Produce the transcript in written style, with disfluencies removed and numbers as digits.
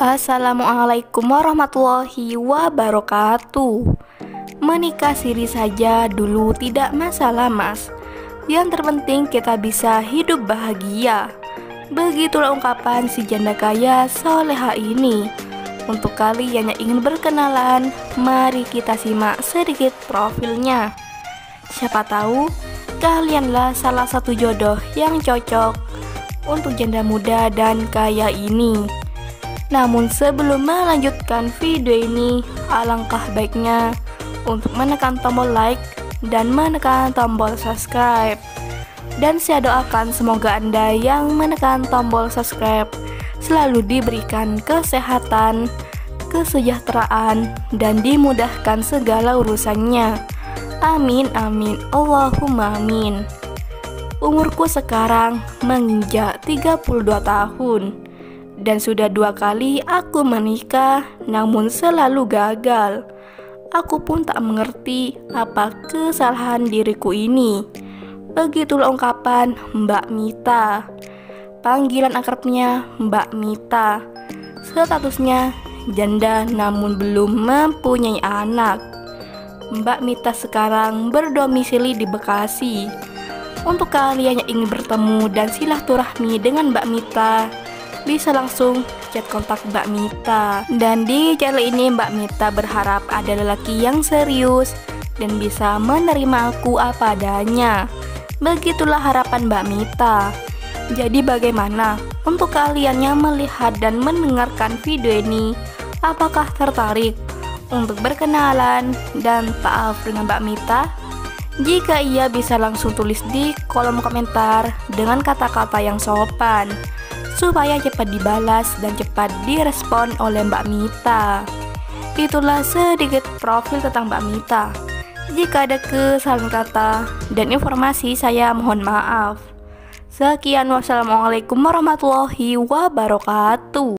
Assalamualaikum warahmatullahi wabarakatuh. Menikah siri saja dulu tidak masalah, mas. Yang terpenting kita bisa hidup bahagia. Begitulah ungkapan si janda kaya soleha ini. Untuk kalian yang ingin berkenalan, mari kita simak sedikit profilnya. Siapa tahu kalianlah salah satu jodoh yang cocok untuk janda muda dan kaya ini. Namun sebelum melanjutkan video ini, alangkah baiknya untuk menekan tombol like dan menekan tombol subscribe. Dan saya doakan semoga Anda yang menekan tombol subscribe selalu diberikan kesehatan, kesejahteraan, dan dimudahkan segala urusannya. Amin amin Allahumma amin. Umurku sekarang menginjak 32 tahun. Dan sudah 2 kali aku menikah, namun selalu gagal. Aku pun tak mengerti apa kesalahan diriku ini. Begitulah ungkapan Mbak Mita. Panggilan akrabnya Mbak Mita. Statusnya janda namun belum mempunyai anak. Mbak Mita sekarang berdomisili di Bekasi. Untuk kalian yang ingin bertemu dan silaturahmi dengan Mbak Mita, bisa langsung chat kontak Mbak Mita. Dan di channel ini Mbak Mita berharap ada lelaki yang serius dan bisa menerima aku apa adanya. Begitulah harapan Mbak Mita. Jadi bagaimana untuk kalian yang melihat dan mendengarkan video ini? Apakah tertarik untuk berkenalan dan ta'aruf dengan Mbak Mita? Jika iya, bisa langsung tulis di kolom komentar dengan kata-kata yang sopan supaya cepat dibalas dan cepat direspon oleh Mbak Mita. Itulah sedikit profil tentang Mbak Mita. Jika ada kesalahan kata dan informasi, saya mohon maaf. Sekian, wassalamualaikum warahmatullahi wabarakatuh.